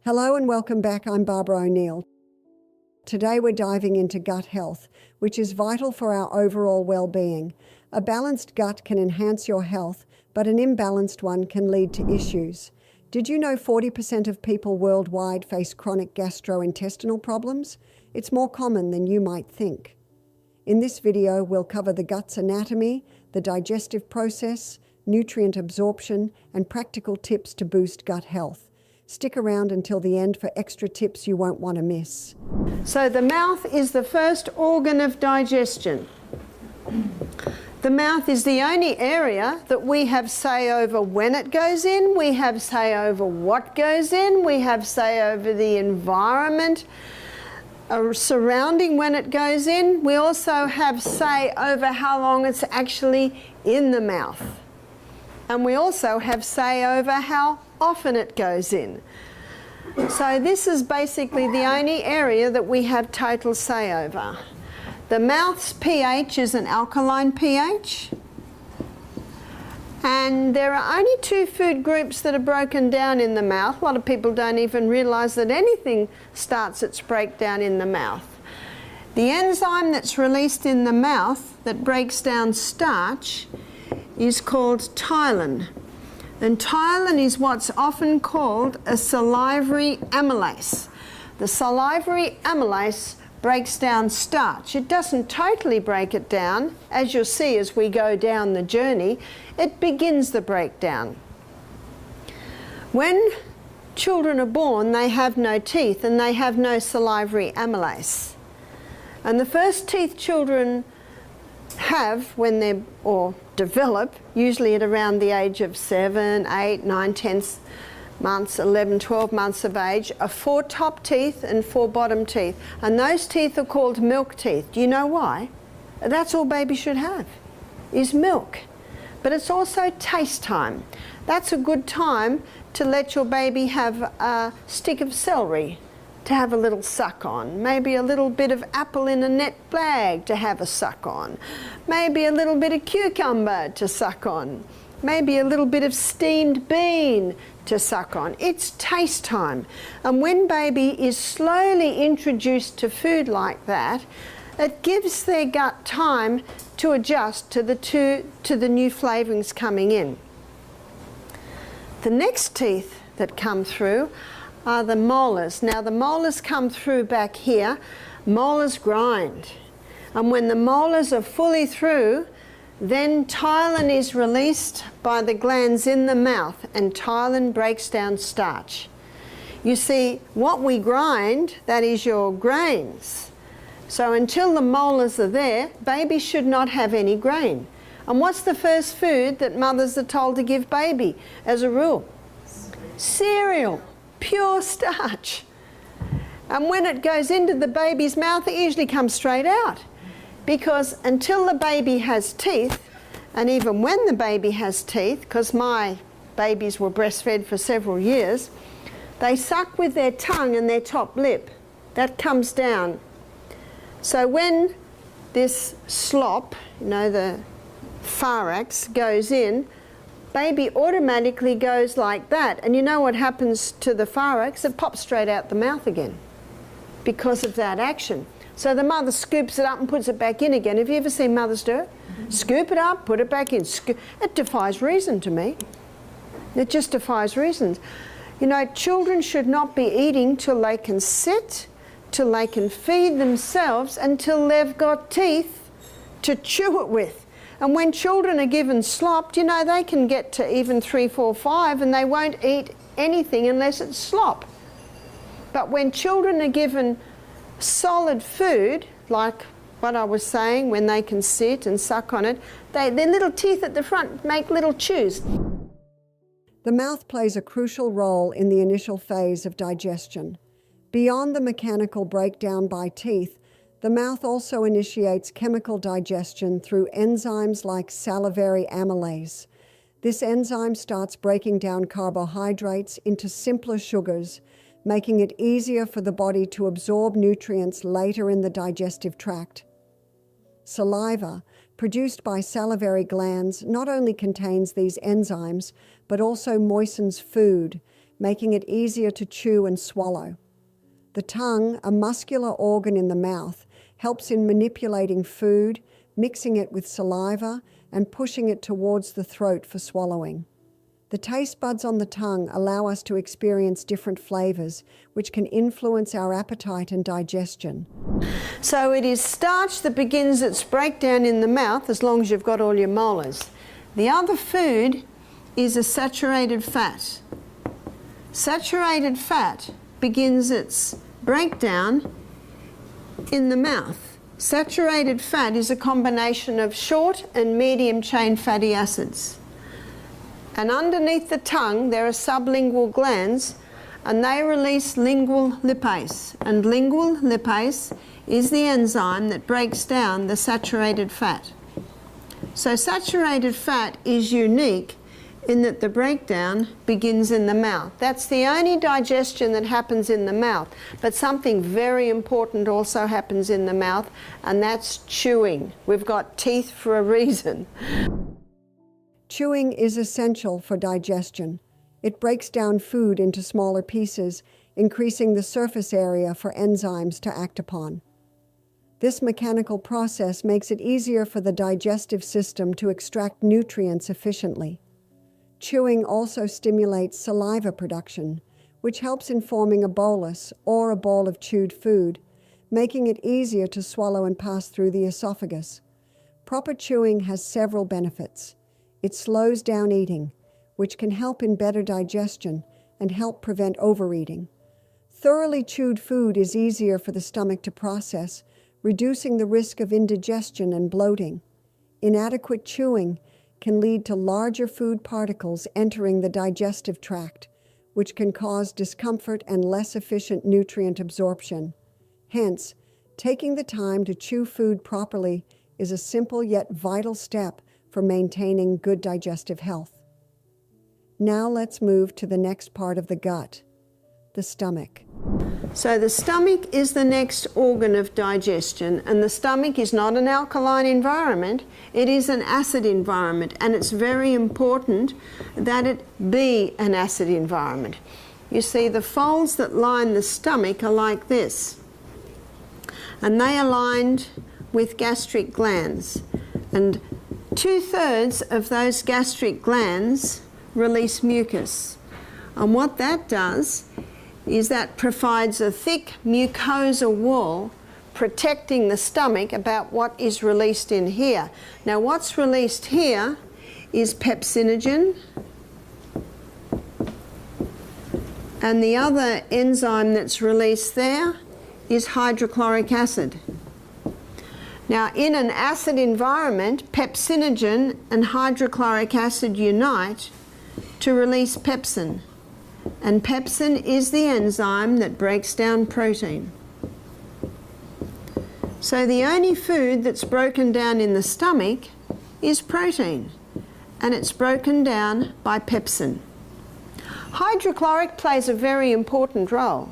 Hello and welcome back. I'm Barbara O'Neill. Today we're diving into gut health, which is vital for our overall well-being. A balanced gut can enhance your health, but an imbalanced one can lead to issues. Did you know 40% of people worldwide face chronic gastrointestinal problems? It's more common than you might think. In this video, we'll cover the gut's anatomy, the digestive process, nutrient absorption, and practical tips to boost gut health. Stick around until the end for extra tips you won't want to miss. So the mouth is the first organ of digestion. The mouth is the only area that we have say over when it goes in, we have say over what goes in, we have say over the environment surrounding when it goes in. We also have say over how long it's actually in the mouth. And we also have say over how often it goes in. So this is basically the only area that we have total say over. The mouth's pH is an alkaline pH, and there are only two food groups that are broken down in the mouth. A lot of people don't even realize that anything starts its breakdown in the mouth. The enzyme that's released in the mouth that breaks down starch is called ptyalin. And ptyalin is what's often called a salivary amylase. The salivary amylase breaks down starch. It doesn't totally break it down. As you'll see as we go down the journey, it begins the breakdown. When children are born, they have no teeth and they have no salivary amylase. And the first teeth children have when they're, or develop, usually at around the age of 7, 8, 9, 10 months, 11, 12 months of age, are 4 top teeth and 4 bottom teeth. And those teeth are called milk teeth. Do you know why? That's all baby should have, is milk. But it's also taste time. That's a good time to let your baby have a stick of celery to have a little suck on, maybe a little bit of apple in a net bag to have a suck on, maybe a little bit of cucumber to suck on, maybe a little bit of steamed bean to suck on. It's taste time. And when baby is slowly introduced to food like that, it gives their gut time to adjust to the new flavourings coming in. The next teeth that come through are the molars. Now the molars come through back here. Molars grind. And when the molars are fully through, then ptyalin is released by the glands in the mouth, and ptyalin breaks down starch. You see, what we grind, that is your grains. So until the molars are there, baby should not have any grain. And what's the first food that mothers are told to give baby as a rule? Cereal. Pure starch. And when it goes into the baby's mouth, it usually comes straight out. Because until the baby has teeth, and even when the baby has teeth, because my babies were breastfed for several years, they suck with their tongue and their top lip. That comes down. So when this slop, you know, the pharynx goes in, baby automatically goes like that. And you know what happens to the pharynx? It pops straight out the mouth again because of that action. So the mother scoops it up and puts it back in again. Have you ever seen mothers do it? Scoop it up, put it back in. It defies reason to me. It just defies reason. You know, children should not be eating till they can sit, till they can feed themselves, until they've got teeth to chew it with. And when children are given slop, you know, they can get to even 3, 4, 5 and they won't eat anything unless it's slop. But when children are given solid food, like what I was saying, when they can sit and suck on it, their little teeth at the front make little chews. The mouth plays a crucial role in the initial phase of digestion. Beyond the mechanical breakdown by teeth, the mouth also initiates chemical digestion through enzymes like salivary amylase. This enzyme starts breaking down carbohydrates into simpler sugars, making it easier for the body to absorb nutrients later in the digestive tract. Saliva, produced by salivary glands, not only contains these enzymes, but also moistens food, making it easier to chew and swallow. The tongue, a muscular organ in the mouth, helps in manipulating food, mixing it with saliva, and pushing it towards the throat for swallowing. The taste buds on the tongue allow us to experience different flavors, which can influence our appetite and digestion. So it is starch that begins its breakdown in the mouth, as long as you've got all your molars. The other food is a saturated fat. Saturated fat begins its breakdown in the mouth. Saturated fat is a combination of short and medium chain fatty acids. And underneath the tongue there are sublingual glands, and they release lingual lipase. And lingual lipase is the enzyme that breaks down the saturated fat. So saturated fat is unique in that the breakdown begins in the mouth. That's the only digestion that happens in the mouth. But something very important also happens in the mouth, and that's chewing. We've got teeth for a reason. Chewing is essential for digestion. It breaks down food into smaller pieces, increasing the surface area for enzymes to act upon. This mechanical process makes it easier for the digestive system to extract nutrients efficiently. Chewing also stimulates saliva production, which helps in forming a bolus or a ball of chewed food, making it easier to swallow and pass through the esophagus. Proper chewing has several benefits. It slows down eating, which can help in better digestion and help prevent overeating. Thoroughly chewed food is easier for the stomach to process, reducing the risk of indigestion and bloating. Inadequate chewing can lead to larger food particles entering the digestive tract, which can cause discomfort and less efficient nutrient absorption. Hence, taking the time to chew food properly is a simple yet vital step for maintaining good digestive health. Now let's move to the next part of the gut, the stomach. So the stomach is the next organ of digestion, and the stomach is not an alkaline environment, it is an acid environment, and it's very important that it be an acid environment. You see, the folds that line the stomach are like this, and they are lined with gastric glands, and 2/3 of those gastric glands release mucus. And what that does is that provides a thick mucosa wall protecting the stomach about what is released in here. Now what's released here is pepsinogen, and the other enzyme that's released there is hydrochloric acid. Now, in an acid environment, pepsinogen and hydrochloric acid unite to release pepsin. And pepsin is the enzyme that breaks down protein. So the only food that's broken down in the stomach is protein, and it's broken down by pepsin. Hydrochloric plays a very important role.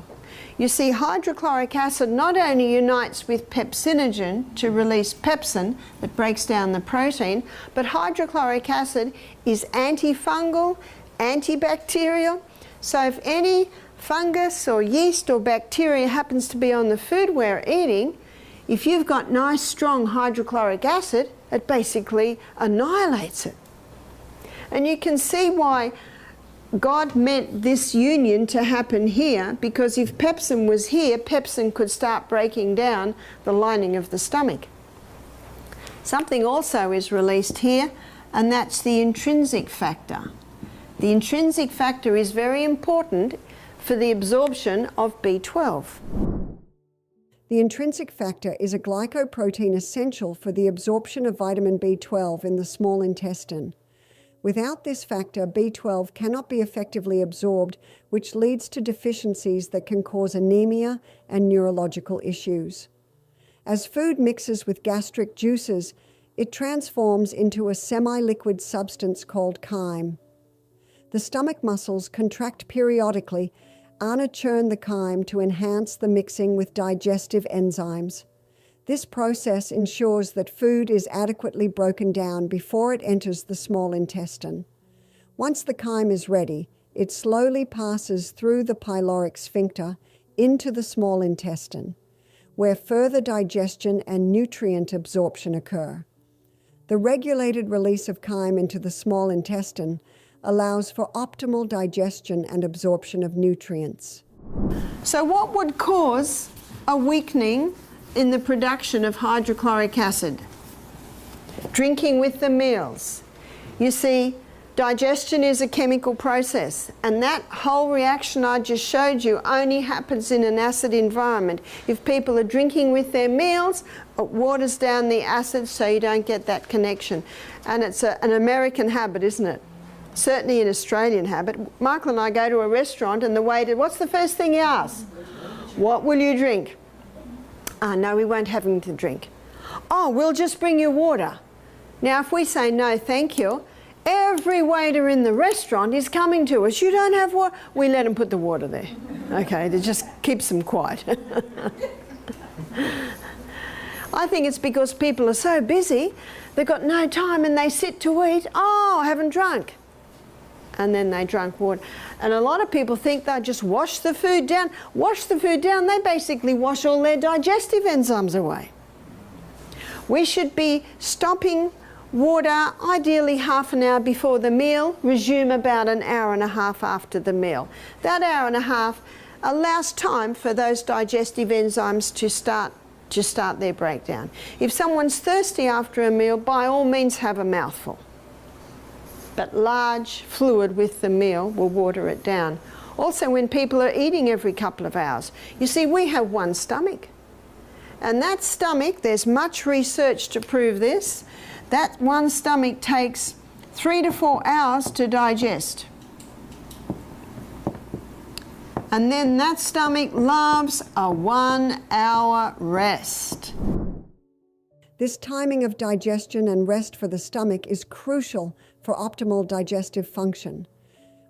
You see, hydrochloric acid not only unites with pepsinogen to release pepsin that breaks down the protein, but hydrochloric acid is antifungal, antibacterial. So if any fungus or yeast or bacteria happens to be on the food we're eating, if you've got nice strong hydrochloric acid, it basically annihilates it. And you can see why God meant this union to happen here, because if pepsin was here, pepsin could start breaking down the lining of the stomach. Something also is released here, and that's the intrinsic factor. The intrinsic factor is very important for the absorption of B12. The intrinsic factor is a glycoprotein essential for the absorption of vitamin B12 in the small intestine. Without this factor, B12 cannot be effectively absorbed, which leads to deficiencies that can cause anemia and neurological issues. As food mixes with gastric juices, it transforms into a semi-liquid substance called chyme. The stomach muscles contract periodically and churn the chyme to enhance the mixing with digestive enzymes. This process ensures that food is adequately broken down before it enters the small intestine. Once the chyme is ready, It slowly passes through the pyloric sphincter into the small intestine, where further digestion and nutrient absorption occur. The regulated release of chyme into the small intestine allows for optimal digestion and absorption of nutrients. So what would cause a weakening in the production of hydrochloric acid? Drinking with the meals. You see, digestion is a chemical process, and that whole reaction I just showed you only happens in an acid environment. If people are drinking with their meals, it waters down the acid so you don't get that connection. And it's an American habit, isn't it? Certainly an Australian habit. Michael and I go to a restaurant and the waiter, what's the first thing he asks? What will you drink? No, we won't have anything to drink. Oh, we'll just bring you water. Now, if we say no, thank you, every waiter in the restaurant is coming to us. You don't have water? We let them put the water there. Okay, that just keeps them quiet. I think it's because people are so busy, they've got no time and they sit to eat. Oh, I haven't drunk. And then they drank water. And a lot of people think they'll just wash the food down. Wash the food down, they basically wash all their digestive enzymes away. We should be stopping water ideally half an hour before the meal, resume about an hour and a half after the meal. That hour and a half allows time for those digestive enzymes to start their breakdown. If someone's thirsty after a meal, by all means have a mouthful. But large fluid with the meal will water it down. Also, when people are eating every couple of hours, you see, we have one stomach. And that stomach, there's much research to prove this, that one stomach takes 3 to 4 hours to digest. And then that stomach loves a 1 hour rest. This timing of digestion and rest for the stomach is crucial for optimal digestive function.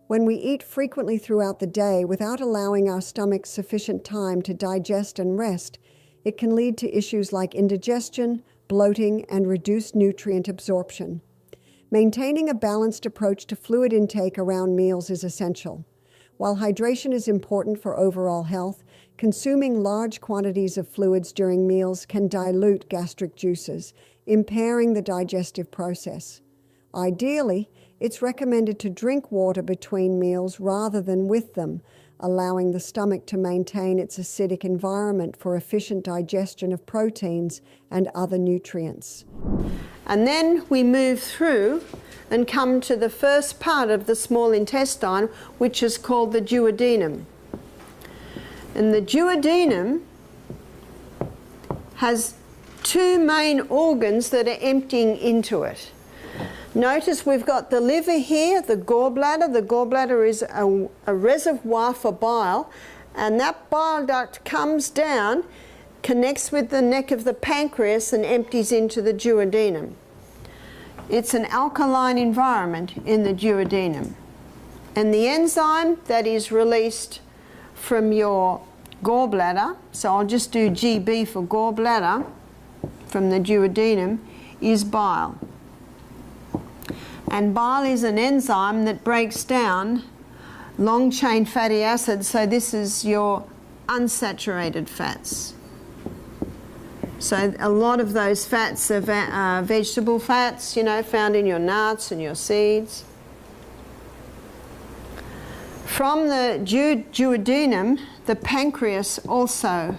When we eat frequently throughout the day without allowing our stomach sufficient time to digest and rest, it can lead to issues like indigestion, bloating, and reduced nutrient absorption. Maintaining a balanced approach to fluid intake around meals is essential. While hydration is important for overall health, consuming large quantities of fluids during meals can dilute gastric juices, impairing the digestive process. Ideally, it's recommended to drink water between meals rather than with them, allowing the stomach to maintain its acidic environment for efficient digestion of proteins and other nutrients. And then we move through and come to the first part of the small intestine, which is called the duodenum. And the duodenum has two main organs that are emptying into it. Notice we've got the liver here, the gallbladder. The gallbladder is a reservoir for bile, and that bile duct comes down, connects with the neck of the pancreas and empties into the duodenum. It's an alkaline environment in the duodenum. And the enzyme that is released from your gallbladder, so I'll just do GB for gallbladder, from the duodenum, is bile. And bile is an enzyme that breaks down long-chain fatty acids, so this is your unsaturated fats. So a lot of those fats are vegetable fats, you know, found in your nuts and your seeds. From the duodenum, the pancreas also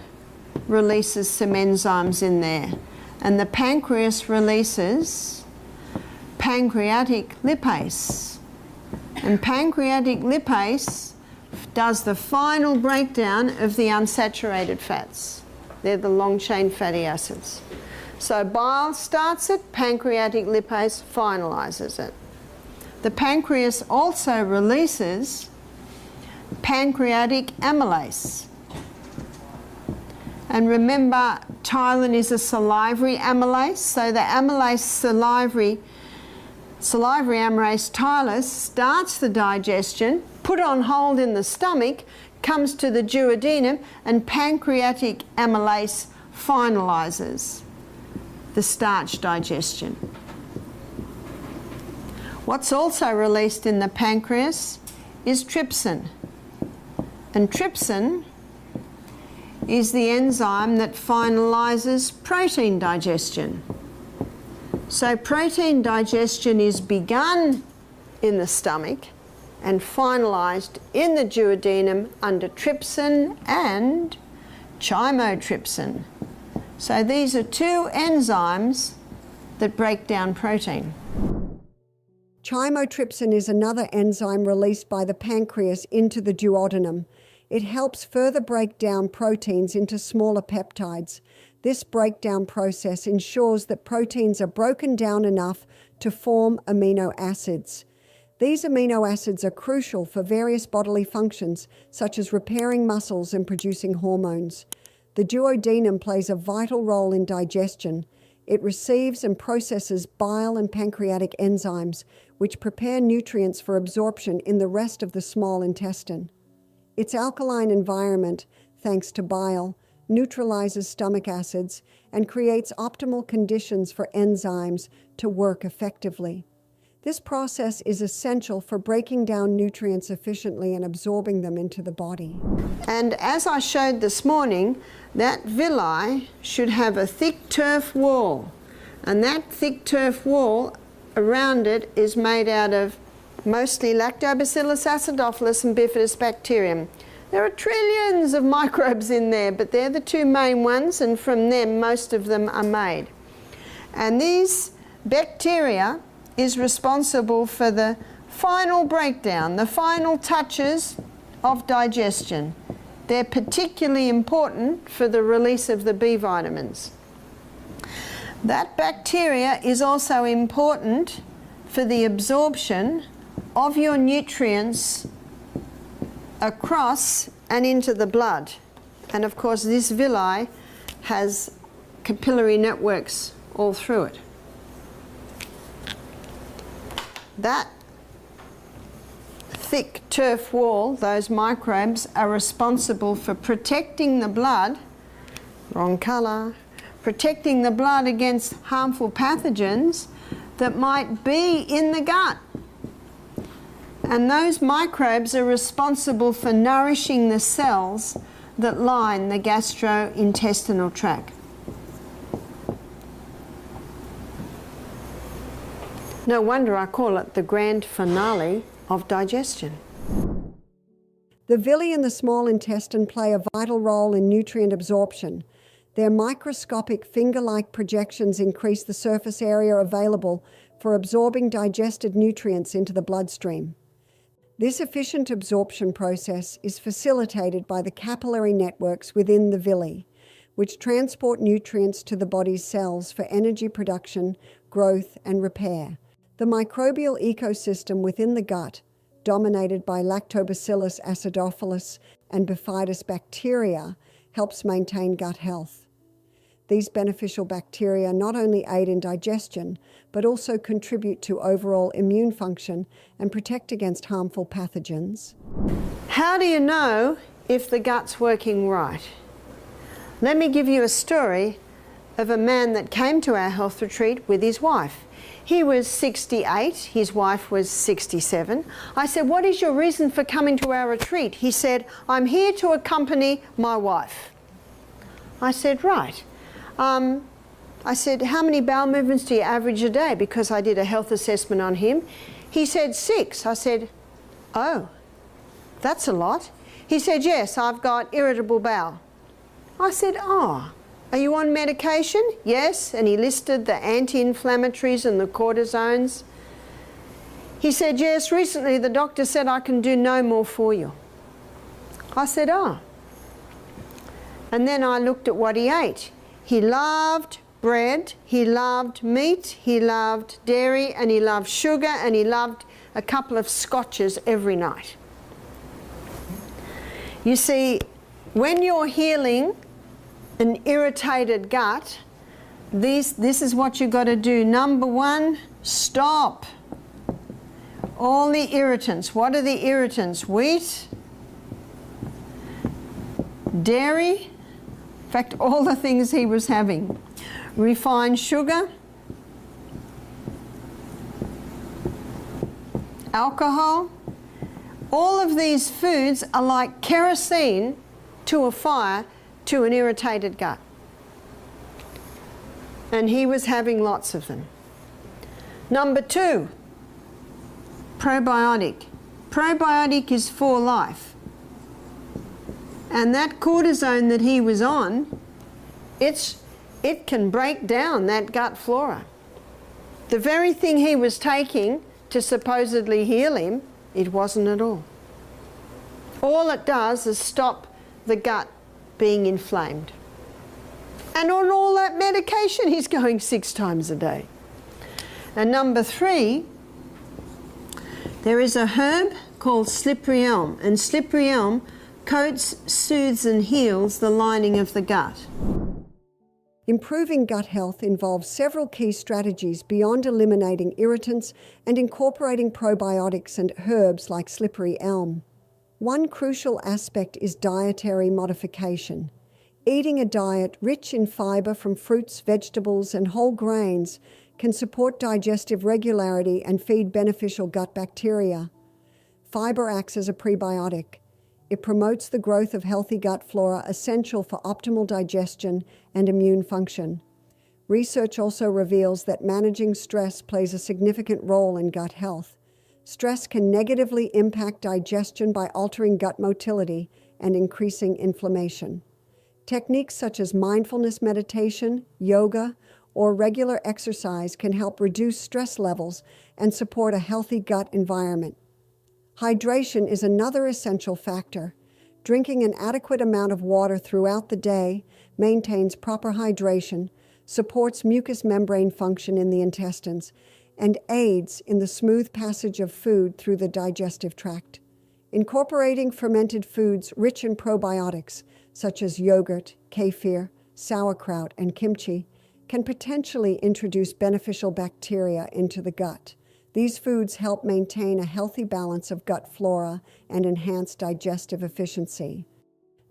releases some enzymes in there. And the pancreas releases pancreatic lipase. And pancreatic lipase does the final breakdown of the unsaturated fats. They're the long-chain fatty acids. So bile starts it, pancreatic lipase finalizes it. The pancreas also releases pancreatic amylase. And remember, ptyalin is a salivary amylase, so the amylase salivary amylase ptyalase starts the digestion, put on hold in the stomach, comes to the duodenum, and pancreatic amylase finalizes the starch digestion. What's also released in the pancreas is trypsin. And trypsin is the enzyme that finalizes protein digestion. So protein digestion is begun in the stomach and finalized in the duodenum under trypsin and chymotrypsin. So these are two enzymes that break down protein. Chymotrypsin is another enzyme released by the pancreas into the duodenum. It helps further break down proteins into smaller peptides. This breakdown process ensures that proteins are broken down enough to form amino acids. These amino acids are crucial for various bodily functions, such as repairing muscles and producing hormones. The duodenum plays a vital role in digestion. It receives and processes bile and pancreatic enzymes, which prepare nutrients for absorption in the rest of the small intestine. Its alkaline environment, thanks to bile, neutralizes stomach acids and creates optimal conditions for enzymes to work effectively. This process is essential for breaking down nutrients efficiently and absorbing them into the body. And as I showed this morning, that villi should have a thick turf wall. And that thick turf wall around it is made out of mostly Lactobacillus acidophilus and Bifidobacterium. There are trillions of microbes in there, but they're the two main ones, and from them most of them are made. And these bacteria is responsible for the final breakdown, the final touches of digestion. They're particularly important for the release of the B vitamins. That bacteria is also important for the absorption of your nutrients across and into the blood. And of course this villi has capillary networks all through it. That thick turf wall, those microbes, are responsible for protecting the blood, wrong colour, protecting the blood against harmful pathogens that might be in the gut. And those microbes are responsible for nourishing the cells that line the gastrointestinal tract. No wonder I call it the grand finale of digestion. The villi in the small intestine play a vital role in nutrient absorption. Their microscopic finger-like projections increase the surface area available for absorbing digested nutrients into the bloodstream. This efficient absorption process is facilitated by the capillary networks within the villi, which transport nutrients to the body's cells for energy production, growth, and repair. The microbial ecosystem within the gut, dominated by Lactobacillus acidophilus and Bifidobacteria, helps maintain gut health. These beneficial bacteria not only aid in digestion, but also contribute to overall immune function and protect against harmful pathogens. How do you know if the gut's working right? Let me give you a story of a man that came to our health retreat with his wife. He was 68, his wife was 67. I said, "What is your reason for coming to our retreat?" He said, "I'm here to accompany my wife." I said, "Right." I said, "How many bowel movements do you average a day?" Because I did a health assessment on him. He said 6. I said, "Oh, that's a lot." He said, "Yes, I've got irritable bowel." I said, "Oh, are you on medication?" "Yes," and he listed the anti-inflammatories and the cortisones. He said, "Yes, recently the doctor said I can do no more for you." I said, "Oh." And then I looked at what he ate. He loved bread, he loved meat, he loved dairy, and he loved sugar, and he loved a couple of scotches every night. You see, when you're healing an irritated gut, this is what you've got to do. Number 1, stop all the irritants. What are the irritants? Wheat, dairy, in fact all the things he was having. Refined sugar, alcohol, All of these foods are like kerosene to a fire to an irritated gut. And he was having lots of them. Number 2, probiotic. Probiotic is for life. And that cortisone that he was on, it can break down that gut flora. The very thing he was taking to supposedly heal him, it wasn't at all. All it does is stop the gut being inflamed. And on all that medication, he's going 6 times a day. And number 3, there is a herb called slippery elm, and slippery elm coats, soothes and heals the lining of the gut. Improving gut health involves several key strategies beyond eliminating irritants and incorporating probiotics and herbs like slippery elm. One crucial aspect is dietary modification. Eating a diet rich in fiber from fruits, vegetables, and whole grains can support digestive regularity and feed beneficial gut bacteria. Fiber acts as a prebiotic. It promotes the growth of healthy gut flora essential for optimal digestion and immune function. Research also reveals that managing stress plays a significant role in gut health. Stress can negatively impact digestion by altering gut motility and increasing inflammation. Techniques such as mindfulness meditation, yoga, or regular exercise can help reduce stress levels and support a healthy gut environment. Hydration is another essential factor. Drinking an adequate amount of water throughout the day maintains proper hydration, supports mucous membrane function in the intestines, and aids in the smooth passage of food through the digestive tract. Incorporating fermented foods rich in probiotics, such as yogurt, kefir, sauerkraut, and kimchi, can potentially introduce beneficial bacteria into the gut. These foods help maintain a healthy balance of gut flora and enhance digestive efficiency.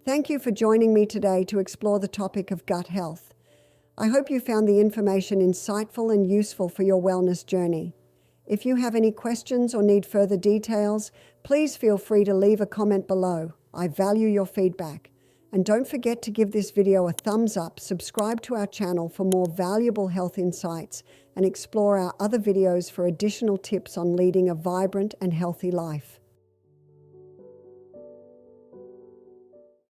Thank you for joining me today to explore the topic of gut health. I hope you found the information insightful and useful for your wellness journey. If you have any questions or need further details, please feel free to leave a comment below. I value your feedback. And don't forget to give this video a thumbs up, subscribe to our channel for more valuable health insights, and explore our other videos for additional tips on leading a vibrant and healthy life.